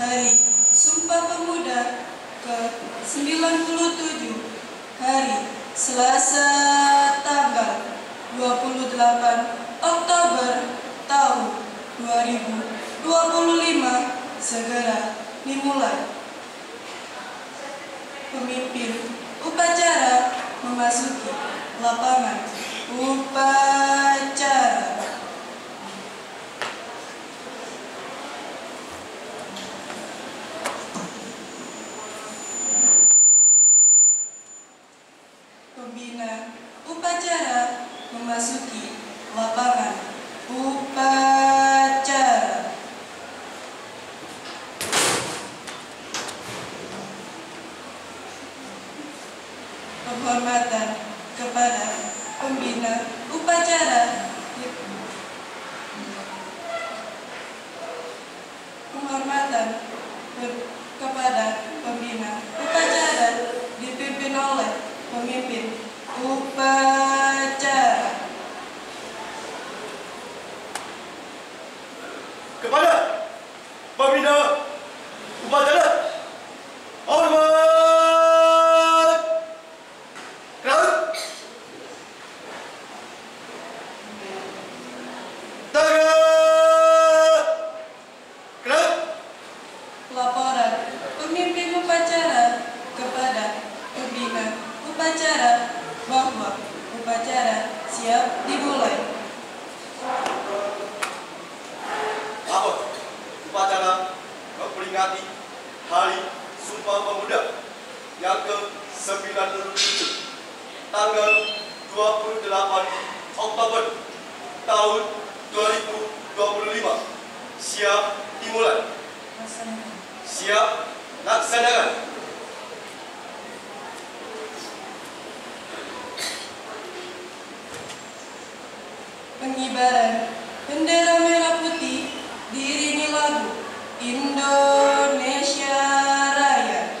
Hari Sumpah Pemuda ke-97, hari Selasa tanggal 28 Oktober tahun 2025 segera dimulai. Pemimpin upacara memasuki lapangan upacara. Pembina upacara memasuki lapangan upacara. Penghormatan kepada pembina upacara. Penghormatan kepada pembina upacara dipimpin oleh pemimpin upacara. Kepada pembina upacara, hormat keras, tangan keras. Laporan pemimpin upacara kepada pembina upacara bahwa upacara siap dimulai. Apa upacara memperingati Hari Sumpah Pemuda yang ke-97 tanggal 28 Oktober tahun 2025 siap dimulai. Siap laksanakan. Pengibaran bendera merah putih diiringi lagu Indonesia Raya.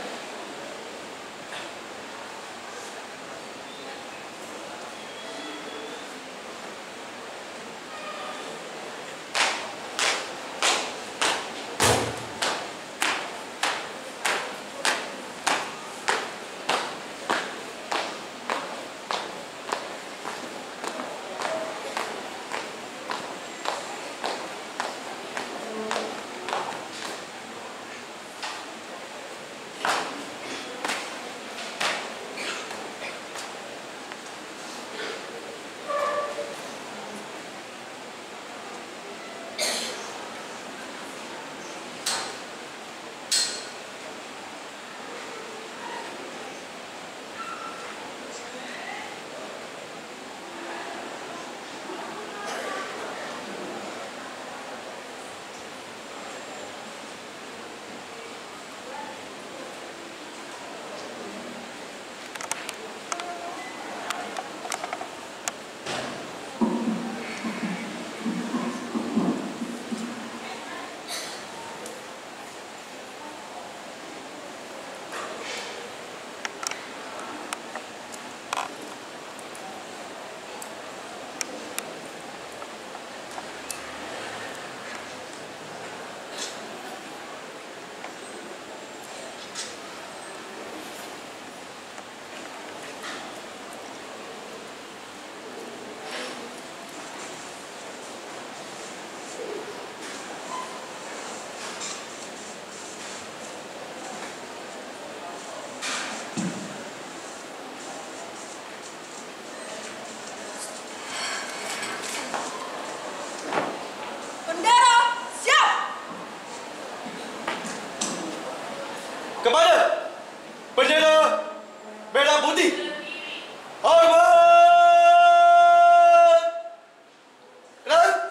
Kepada bendera merah putih, hormat keras.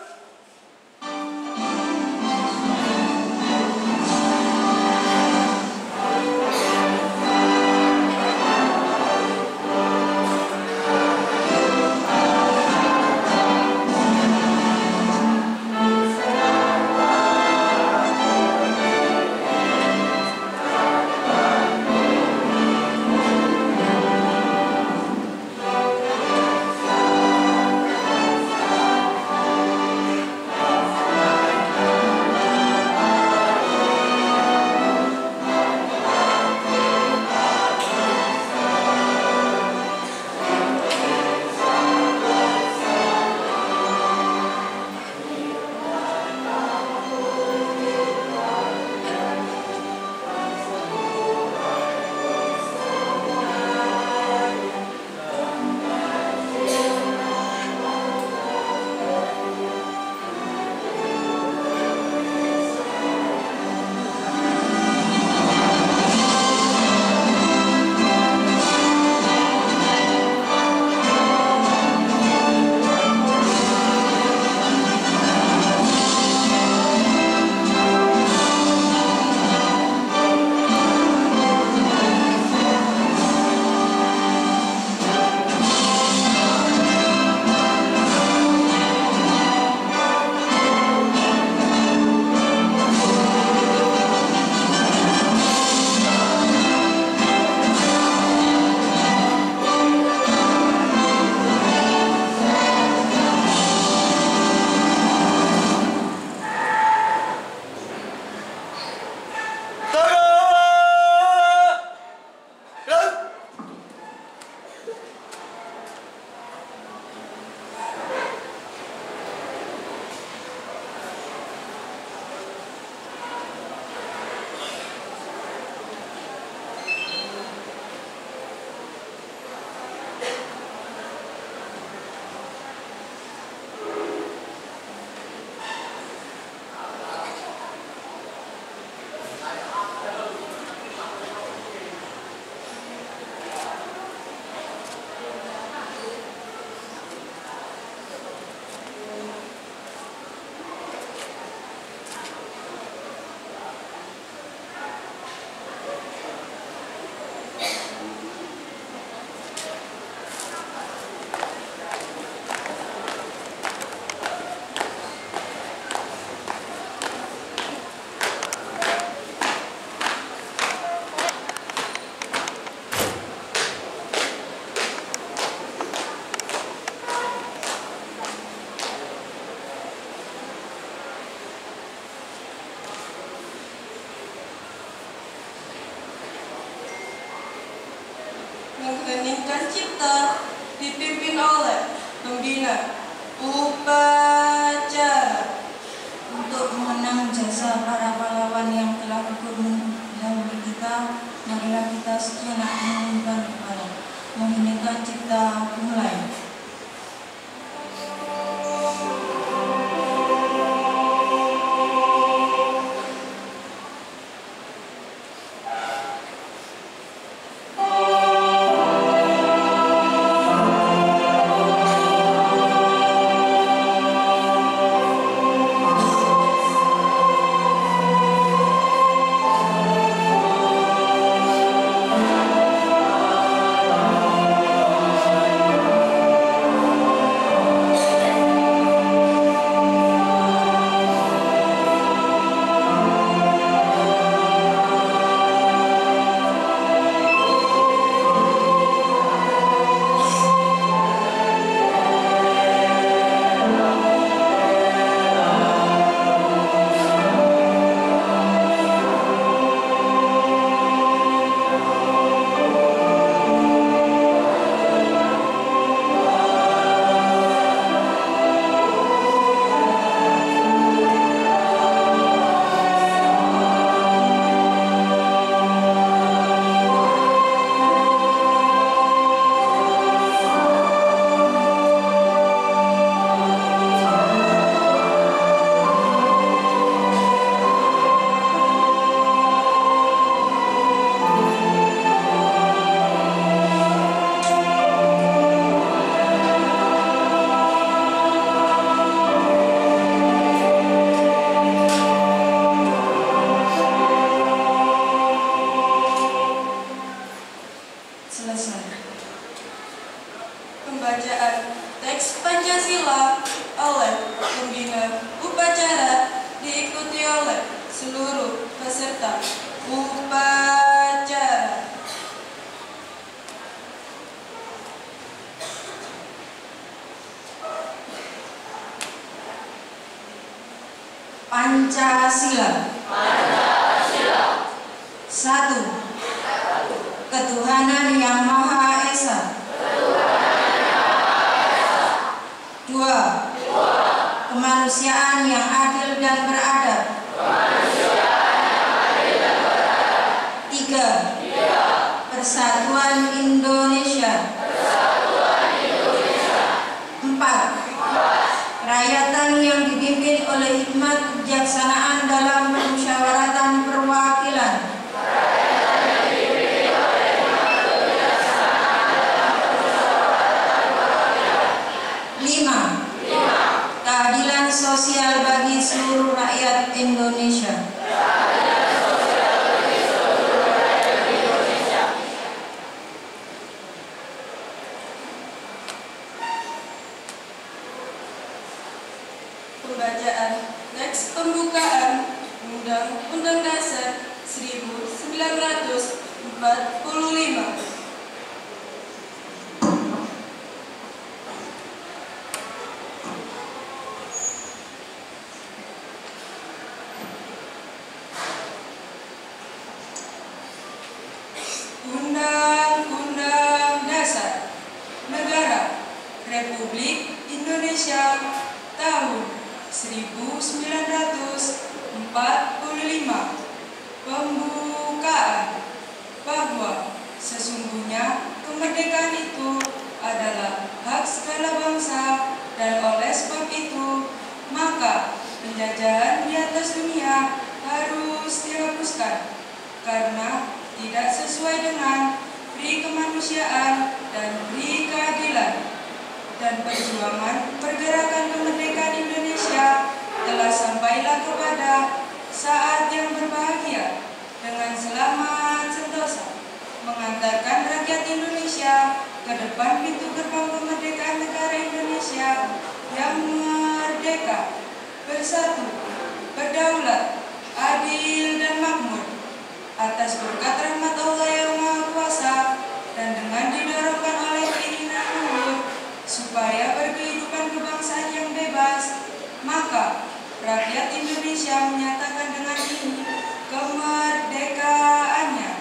mengheningkan cipta dipimpin oleh pembina upacara untuk mengenang jasa para pahlawan yang telah gugur mendahului kita. Marilah kita sejenak menundukkan kepala, mengheningkan cipta mulai. Pembacaan teks Pancasila oleh pembina upacara diikuti oleh seluruh peserta upacara. Pancasila. Satu, ketuhanan yang Maha Esa. Dua, kemanusiaan yang adil dan beradab. Tiga, persatuan Indonesia. Empat, kerakyatan yang dipimpin oleh hikmat kebijaksanaan dalam permusyawaratan perwakilan. Lima, keadilan sosial bagi seluruh rakyat Indonesia. Pembacaan teks pembukaan Undang-Undang Dasar 1945. Undang-Undang Dasar Negara Republik Indonesia tahun 1945. Pembukaan bahwa sesungguhnya kemerdekaan itu adalah hak segala bangsa, dan oleh sebab itu maka penjajahan di atas dunia harus dihapuskan karena tidak sesuai dengan pri kemanusiaan dan pri keadilan. Dan perjuangan pergerakan kemerdekaan Indonesia telah sampailah kepada saat yang berbahagia dengan selamat sentosa, mengantarkan rakyat Indonesia ke depan pintu gerbang kemerdekaan negara Indonesia yang merdeka, bersatu, berdaulat, adil dan makmur, atas berkat rahmat Allah yang Maha Kuasa, dan dengan didorongkan oleh keinginan luhur supaya berkehidupan kebangsaan yang bebas, maka rakyat Indonesia menyatakan dengan ini kemerdekaannya.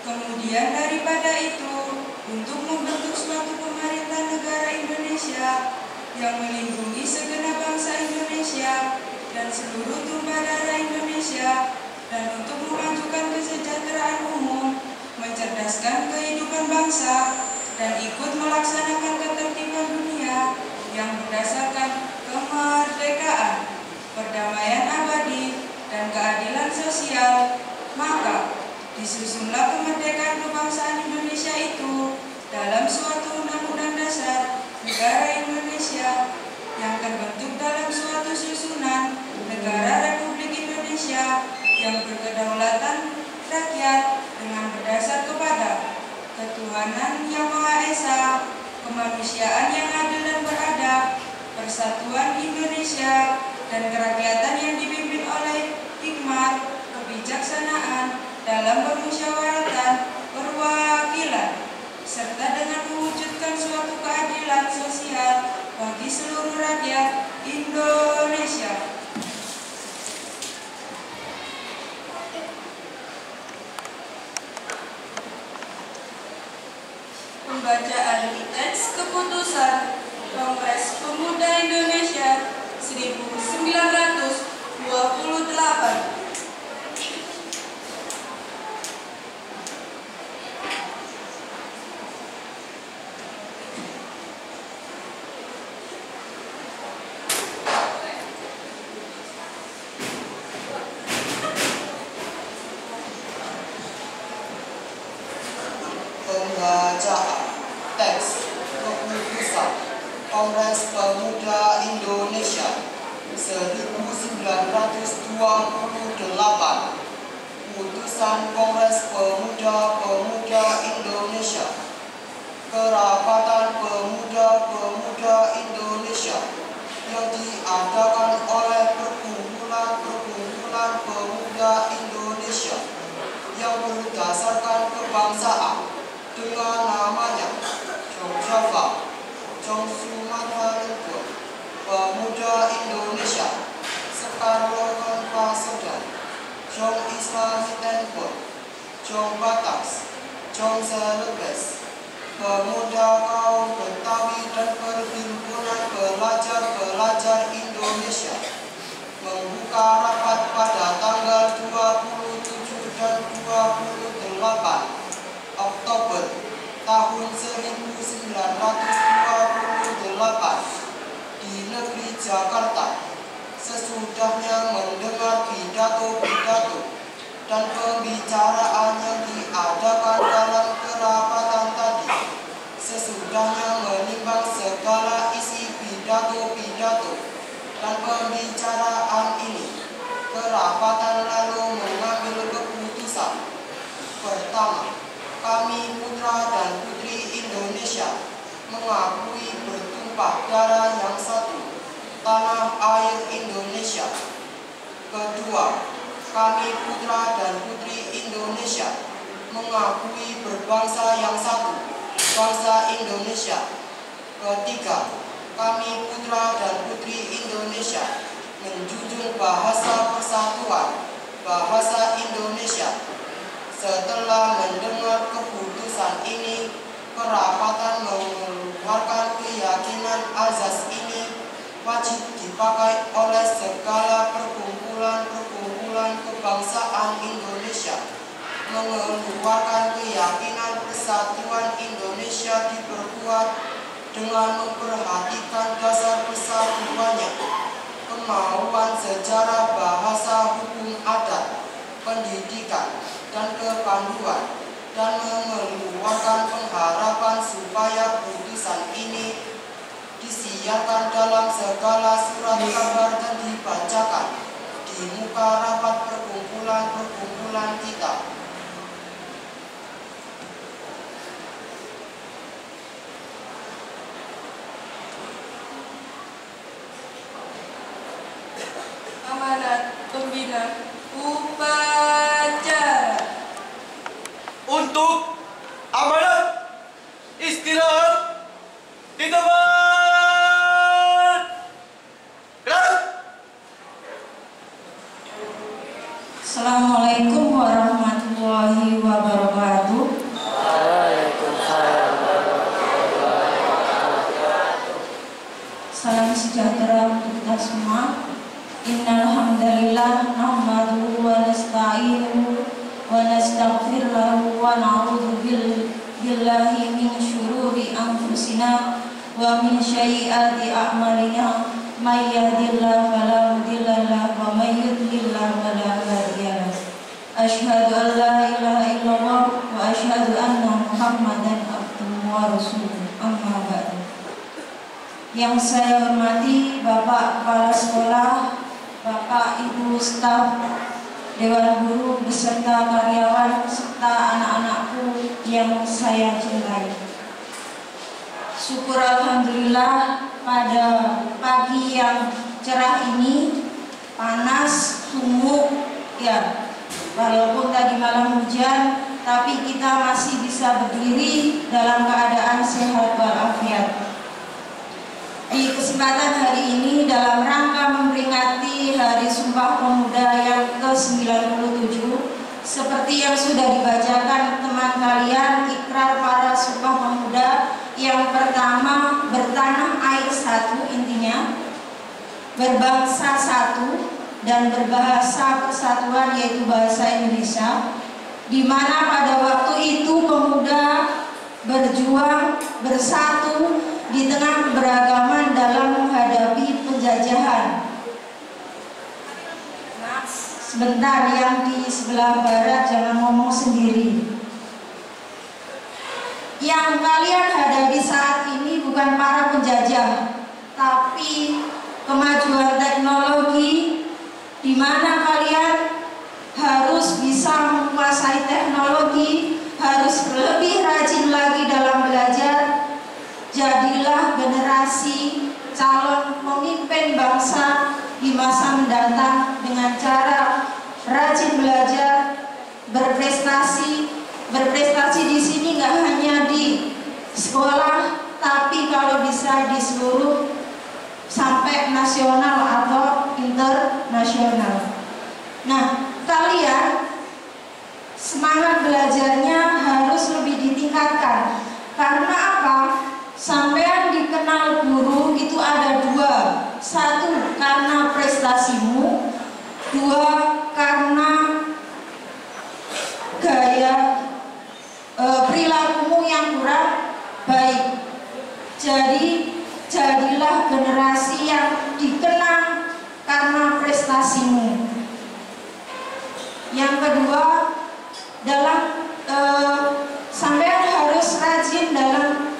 Kemudian daripada itu, yang melindungi segenap bangsa Indonesia dan seluruh tumpah darah Indonesia, dan untuk memajukan kesejahteraan umum, mencerdaskan kehidupan bangsa, dan ikut melaksanakan ketertiban dunia yang berdasarkan kemerdekaan, perdamaian abadi, dan keadilan sosial. Maka disusunlah kemerdekaan kebangsaan Indonesia itu dalam suatu undang-undang dasar negara Indonesia yang terbentuk dalam suatu susunan negara Republik Indonesia yang berkedaulatan rakyat dengan berdasar kepada ketuhanan yang Maha Esa, kemanusiaan yang adil dan beradab, persatuan Indonesia, dan kerakyatan yang dipimpin oleh hikmat, kebijaksanaan dalam permusyawaratan perwakilan, serta dengan mewujudkan suatu keadilan sosial bagi seluruh rakyat Indonesia. Pembacaan teks keputusan Kongres Pemuda Indonesia 1928. Pembacaan teks keputusan Kongres Pemuda Indonesia 1928. Putusan Kongres Pemuda Indonesia. Kerapatan Pemuda Indonesia yang diadakan oleh perkumpulan pemuda Indonesia yang berdasarkan kebangsaan dengan namanya Jong Java, Jong Sumatera Lenggok, Pemuda Indonesia, Sekarlokan Pasedan, Jong Islami Tenpon, Jong Batas, Jong Celebes, Pemuda kaum Betawi dan Perhimpunan Pelajar-Pelajar Indonesia membuka rapat pada tanggal 27 dan 28 Oktober tahun 1928 di negeri Jakarta. Sesudahnya mendengar pidato-pidato dan pembicaraan yang diadakan dalam kerapatan tadi, sesudahnya menimbang segala isi pidato-pidato dan pembicaraan ini, kerapatan lalu mengambil keputusan. Pertama, kami putra dan putri Indonesia mengakui bertumpah darah yang satu, tanah air Indonesia. Kedua, kami putra dan putri Indonesia mengakui berbangsa yang satu, bangsa Indonesia. Ketiga, kami putra dan putri Indonesia menjunjung bahasa persatuan, bahasa Indonesia. Setelah mendengar keputusan ini, kerapatan mengeluarkan keyakinan azas ini wajib dipakai oleh segala perkumpulan kebangsaan Indonesia. Mengeluarkan keyakinan persatuan Indonesia diperkuat dengan memperhatikan dasar persatuannya, kemauan sejarah, bahasa, hukum adat, pendidikan, dan kepanduan, dan mengeluarkan pengharapan supaya putusan ini disiarkan dalam segala surat kabar dan dibacakan di muka rapat perkumpulan kita. Amanat pembina upacara. Untuk amanat istirahat di tempat. Gerak. Assalamualaikum warahmatullahi wabarakatuh. Waalaikumsalam warahmatullahi wabarakatuh. Innal hamdalillah nahmaduhu wa nasta'inuhu wa nastaghfir lahu wa na'udzu billahi min syururi anfusina wa min sayyiati a'malina may yahdihillahu fala mudilla lahu wa may yudlil fala hadiya lahu. Asyhadu an la ilaha illallah wa asyhadu anna Muhammadan abduhu wa rasuluh. Amma ba'du. Yang saya hormati Bapak Kepala Sekolah, Bapak Ibu staf, Dewan Guru beserta karyawan serta anak-anakku yang saya cintai. Syukur alhamdulillah pada pagi yang cerah ini, panas, sumuk, ya. Walaupun tadi malam hujan, tapi kita masih bisa berdiri dalam keadaan sehat walafiat. Di kesempatan hari ini dalam rangka memperingati Hari Sumpah Pemuda yang ke-97, seperti yang sudah dibacakan teman kalian, ikrar para Sumpah Pemuda yang pertama, bertanam air satu, intinya berbangsa satu dan berbahasa persatuan, yaitu bahasa Indonesia, di mana pada waktu itu pemuda berjuang bersatu di tengah keberagaman dalam menghadapi penjajahan. Sebentar, yang di sebelah barat jangan ngomong sendiri. Yang kalian hadapi saat ini bukan para penjajah, tapi kemajuan teknologi, di mana kalian harus bisa menguasai teknologi, harus lebih rajin lagi dalam belajar. Jadilah generasi calon pemimpin bangsa di masa mendatang dengan cara rajin belajar, berprestasi. Berprestasi di sini nggak hanya di sekolah, tapi kalau bisa di seluruh sampai nasional atau internasional. Nah, kalian semangat belajarnya harus lebih ditingkatkan. Karena apa? Sampean dikenal guru itu ada dua. Satu, karena prestasimu. Dua, karena gaya perilakumu yang kurang baik. Jadi jadilah generasi yang dikenang karena prestasimu. Yang kedua, dalam sampean harus rajin dalam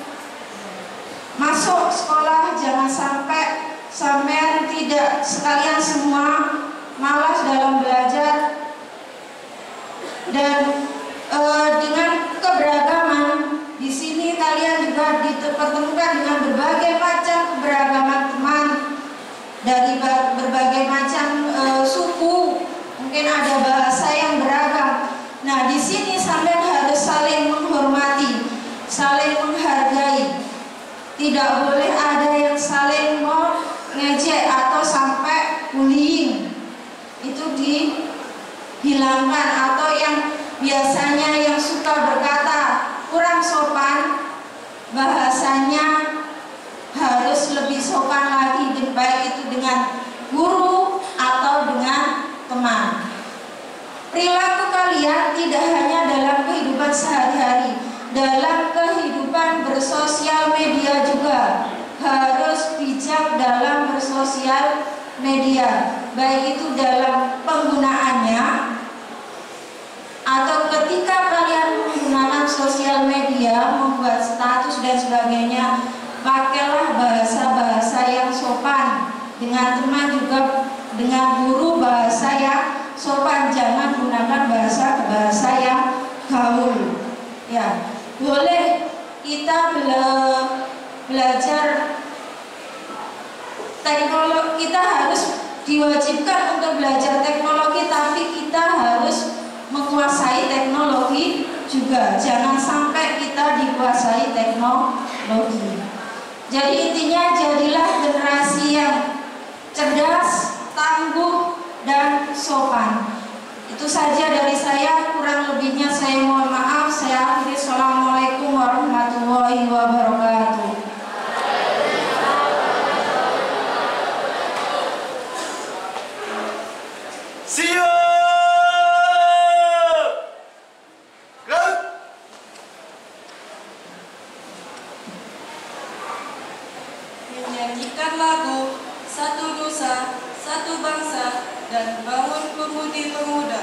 masuk sekolah. Jangan sampai sampean tidak sekalian semua malas dalam belajar. Dan dengan keberagaman di sini kalian juga dipertemukan dengan berbagai macam keberagaman teman dari berbagai macam suku, mungkin ada bahasa yang beragam. Nah, di sini sampean harus saling menghormati, saling menghargai. Tidak boleh ada yang saling mengejek atau sampai bullying. Itu dihilangkan. Atau yang biasanya yang suka berkata kurang sopan, bahasanya harus lebih sopan lagi, baik itu dengan guru atau dengan teman. Perilaku kalian tidak hanya dalam kehidupan sehari-hari, dalam kehidupan bersosial media juga harus bijak dalam bersosial media, baik itu dalam penggunaannya atau ketika kalian menggunakan sosial media, membuat status dan sebagainya. Pakailah bahasa-bahasa yang sopan, dengan teman juga dengan guru bahasa yang sopan. Jangan gunakan bahasa yang gaul. Ya, boleh kita belajar teknologi, kita harus diwajibkan untuk belajar teknologi, tapi kita harus menguasai teknologi juga. Jangan sampai kita dikuasai teknologi. Jadi intinya jadilah generasi yang cerdas, tangguh, dan sopan. Itu saja dari saya, kurang lebihnya saya mohon maaf. Saya akhiri. Assalamualaikum warahmatullahi wabarakatuh. Putih Pemuda.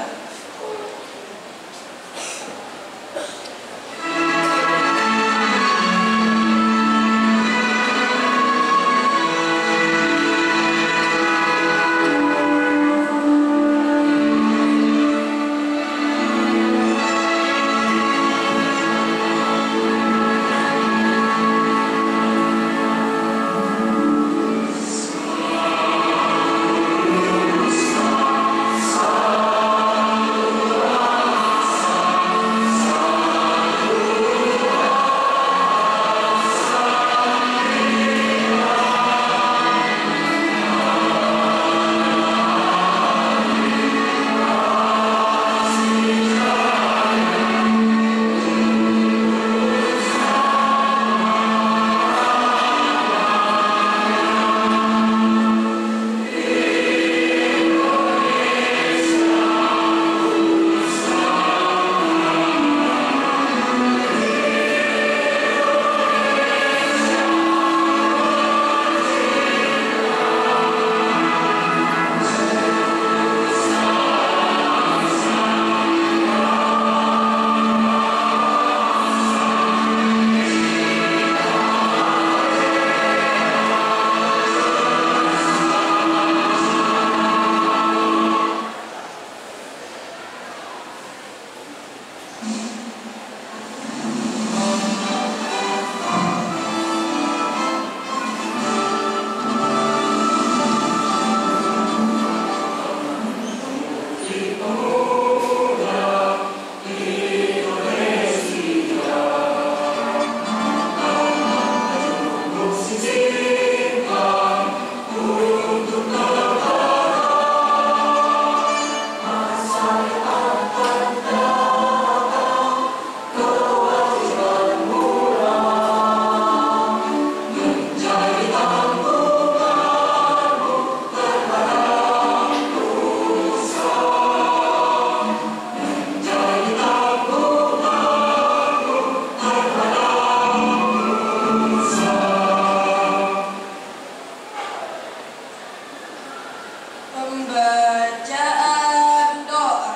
Pembacaan doa.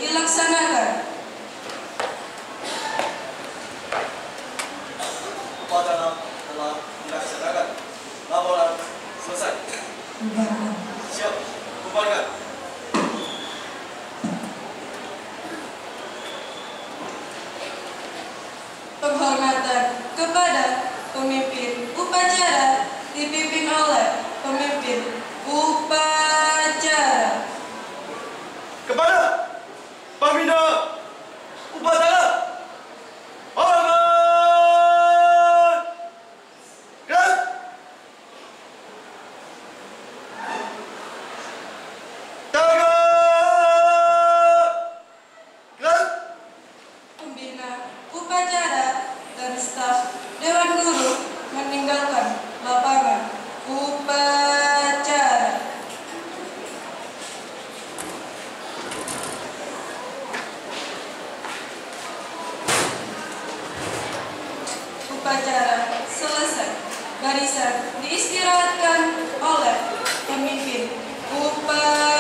dilaksanakan. Upacara telah dilaksanakan. Laporan selesai. Bubarkan. Siap. Bubarkan. Penghormatan kepada pemimpin upacara dipimpin oleh pemimpin upacara. Kepada pembina upacara. Hormat. Gerak. Tegak. Gerak. Pembina upacara dan staf Dewan Guru meninggalkan lapangan upacara. Upacara selesai. Barisan diistirahatkan oleh pemimpin upacara.